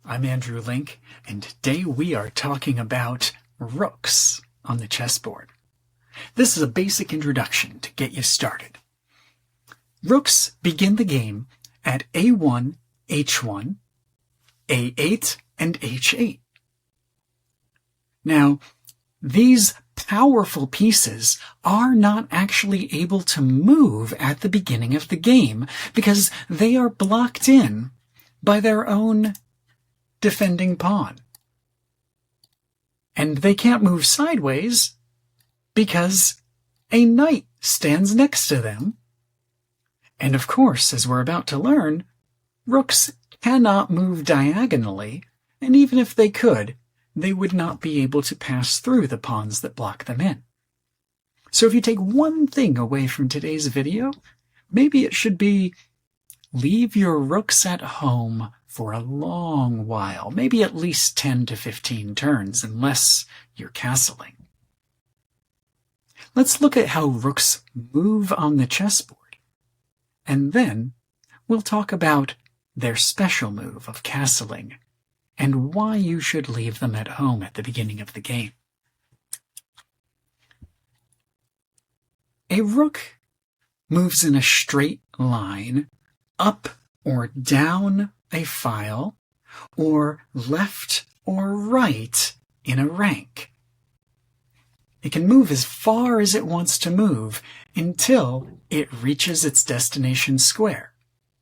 I'm Andrew Link, and today we are talking about rooks on the chessboard. This is a basic introduction to get you started. Rooks begin the game at A1, H1, A8, and H8. Now, these powerful pieces are not actually able to move at the beginning of the game because they are blocked in by their own defending pawn. And they can't move sideways because a knight stands next to them. And of course, as we're about to learn, rooks cannot move diagonally, and even if they could, they would not be able to pass through the pawns that block them in. So if you take one thing away from today's video, maybe it should be leave your rooks at home for a long while, maybe at least 10 to 15 turns, unless you're castling. Let's look at how rooks move on the chessboard, and then we'll talk about their special move of castling and why you should leave them at home at the beginning of the game. A rook moves in a straight line up or down a file, or left or right in a rank. It can move as far as it wants to move until it reaches its destination square,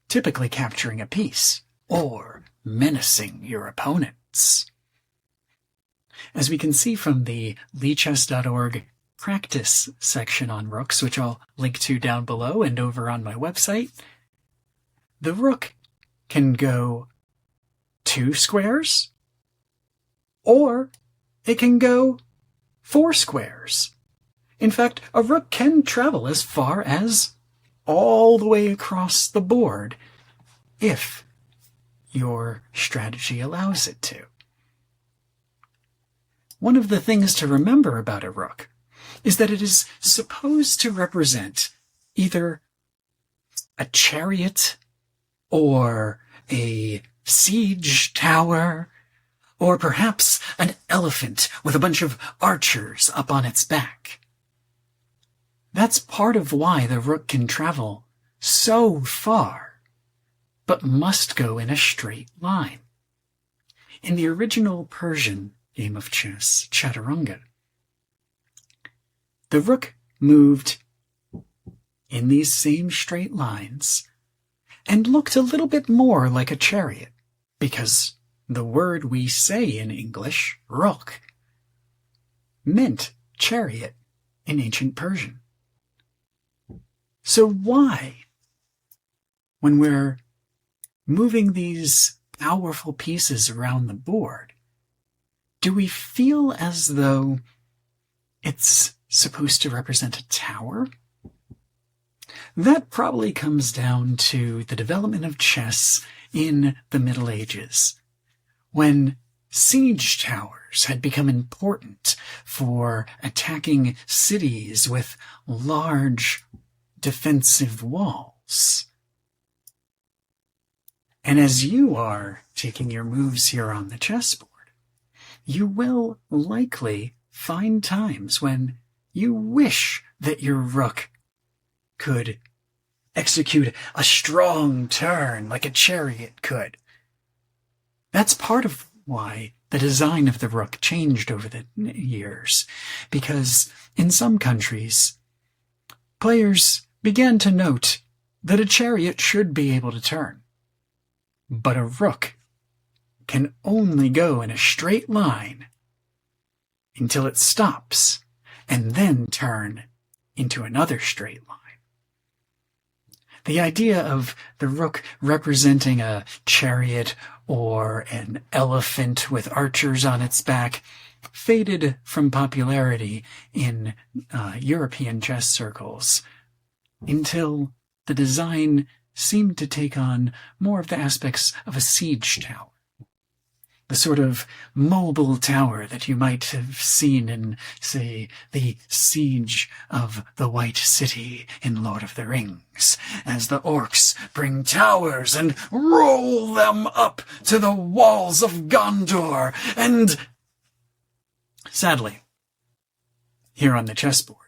typically capturing a piece or menacing your opponents. As we can see from the leechess.org practice section on rooks, which I'll link to down below and over on my website, the rook can go 2 squares, or it can go 4 squares. In fact, a rook can travel as far as all the way across the board if your strategy allows it to. One of the things to remember about a rook is that it is supposed to represent either a chariot or a siege tower, or perhaps an elephant with a bunch of archers up on its back. That's part of why the rook can travel so far, but must go in a straight line. In the original Persian game of chess, chaturanga, the rook moved in these same straight lines and looked a little bit more like a chariot, because the word we say in English, rook, meant chariot in ancient Persian. So why, when we're moving these powerful pieces around the board, do we feel as though it's supposed to represent a tower? That probably comes down to the development of chess in the Middle Ages, when siege towers had become important for attacking cities with large defensive walls. And as you are taking your moves here on the chessboard, you will likely find times when you wish that your rook could execute a strong turn like a chariot could. That's part of why the design of the rook changed over the years, because in some countries, players began to note that a chariot should be able to turn, but a rook can only go in a straight line until it stops and then turn into another straight line. The idea of the rook representing a chariot or an elephant with archers on its back faded from popularity in European chess circles until the design seemed to take on more of the aspects of a siege tower. the sort of mobile tower that you might have seen in, say, the siege of the White City in Lord of the Rings, as the orcs bring towers and roll them up to the walls of Gondor. And sadly, here on the chessboard,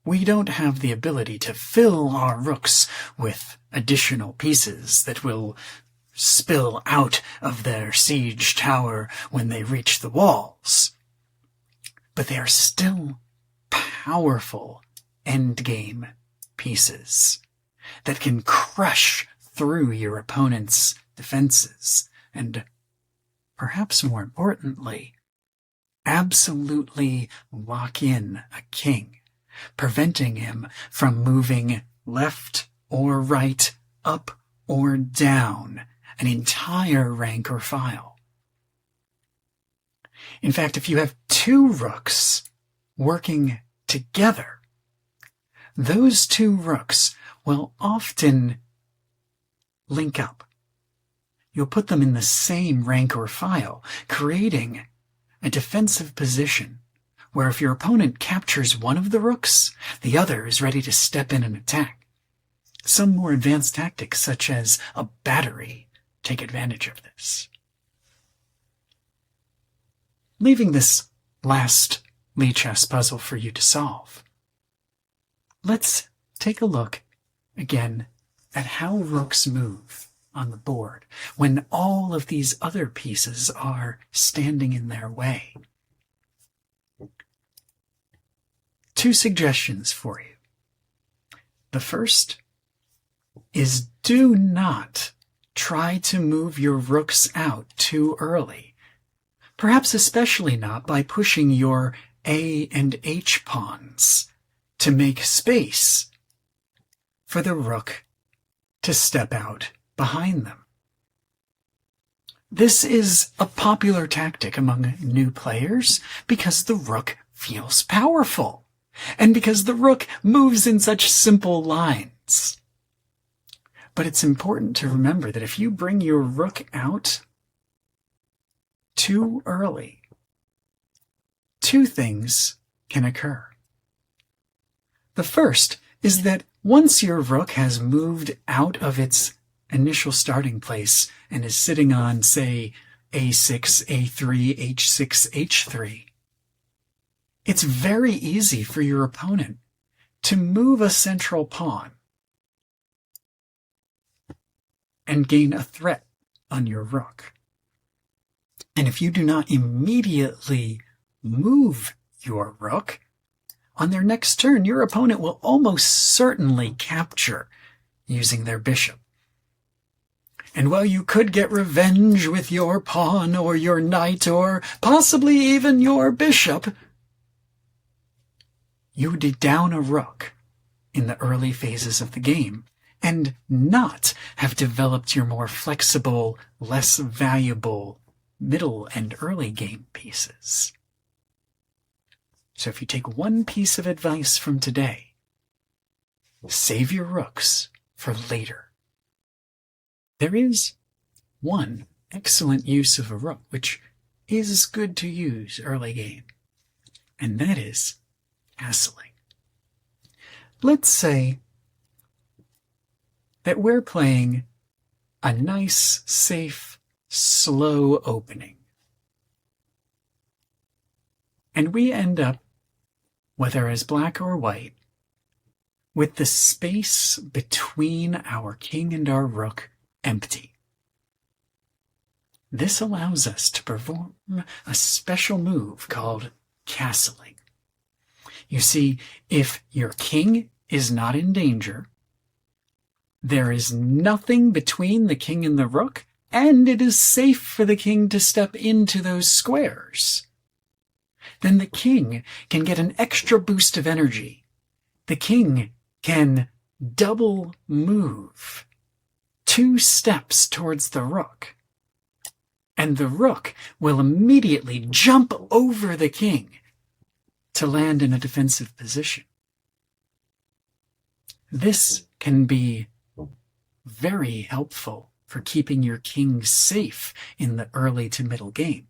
we don't have the ability to fill our rooks with additional pieces that will spill out of their siege tower when they reach the walls. But they are still powerful endgame pieces that can crush through your opponent's defenses and, perhaps more importantly, absolutely lock in a king, preventing him from moving left or right, up or down an entire rank or file. In fact, if you have two rooks working together, those two rooks will often link up. You'll put them in the same rank or file, creating a defensive position where if your opponent captures one of the rooks, the other is ready to step in and attack. Some more advanced tactics, such as a battery, take advantage of this. Leaving this last Lichess puzzle for you to solve, let's take a look again at how rooks move on the board when all of these other pieces are standing in their way. Two suggestions for you. The first is do not try to move your rooks out too early, perhaps especially not by pushing your A and H pawns to make space for the rook to step out behind them. This is a popular tactic among new players because the rook feels powerful, and because the rook moves in such simple lines. But it's important to remember that if you bring your rook out too early, two things can occur. The first is that once your rook has moved out of its initial starting place and is sitting on, say, A6, A3, H6, H3, it's very easy for your opponent to move a central pawn and gain a threat on your rook. And if you do not immediately move your rook, on their next turn, your opponent will almost certainly capture using their bishop. And while you could get revenge with your pawn or your knight or possibly even your bishop, you would down a rook in the early phases of the game and not have developed your more flexible, less valuable middle and early game pieces. So if you take one piece of advice from today, save your rooks for later. There is one excellent use of a rook, which is good to use early game, and that is castling. Let's say that we're playing a nice, safe, slow opening, and we end up, whether as black or white, with the space between our king and our rook empty. This allows us to perform a special move called castling. You see, if your king is not in danger, there is nothing between the king and the rook, and it is safe for the king to step into those squares. Then the king can get an extra boost of energy. The king can double move 2 steps towards the rook, and the rook will immediately jump over the king to land in a defensive position. This can be very helpful for keeping your king safe in the early to middle game.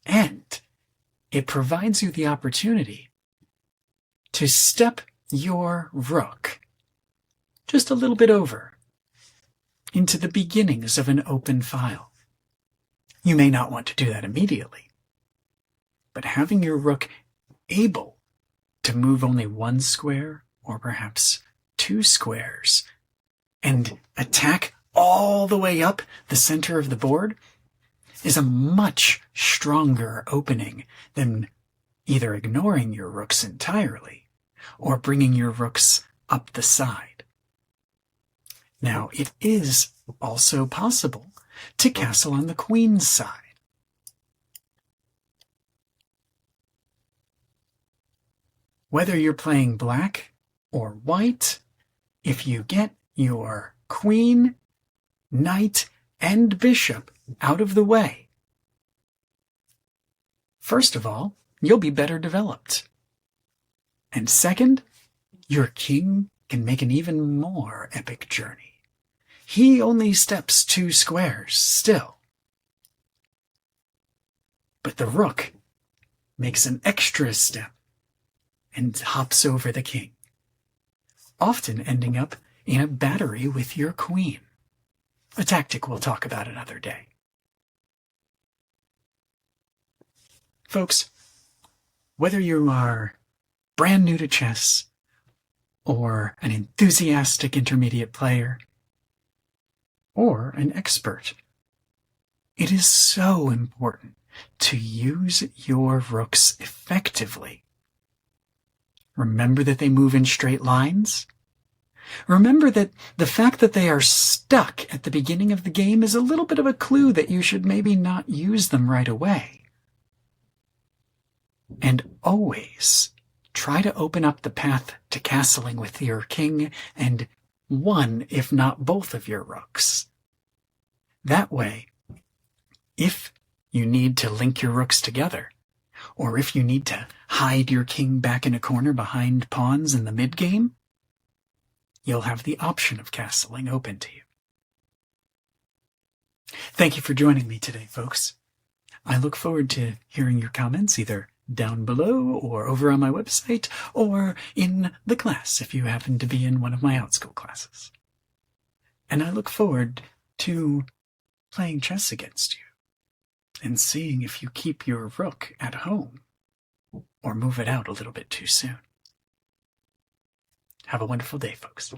And it provides you the opportunity to step your rook just a little bit over into the beginnings of an open file. You may not want to do that immediately, but having your rook able to move only one square or perhaps 2 squares and attack all the way up the center of the board is a much stronger opening than either ignoring your rooks entirely or bringing your rooks up the side. Now, it is also possible to castle on the queen's side. Whether you're playing black or white, if you get your queen, knight, and bishop out of the way, first of all, you'll be better developed. And second, your king can make an even more epic journey. He only steps 2 squares still. But the rook makes an extra step and hops over the king, often ending up in a battery with your queen. A tactic we'll talk about another day. Folks, whether you are brand new to chess or an enthusiastic intermediate player or an expert, it is so important to use your rooks effectively. Remember that they move in straight lines. Remember that the fact that they are stuck at the beginning of the game is a little bit of a clue that you should maybe not use them right away. And always try to open up the path to castling with your king and one, if not both of your rooks. That way, if you need to link your rooks together, or if you need to hide your king back in a corner behind pawns in the mid-game, you'll have the option of castling open to you. Thank you for joining me today, folks. I look forward to hearing your comments either down below or over on my website or in the class if you happen to be in one of my outschool classes. And I look forward to playing chess against you and seeing if you keep your rook at home or move it out a little bit too soon. Have a wonderful day, folks.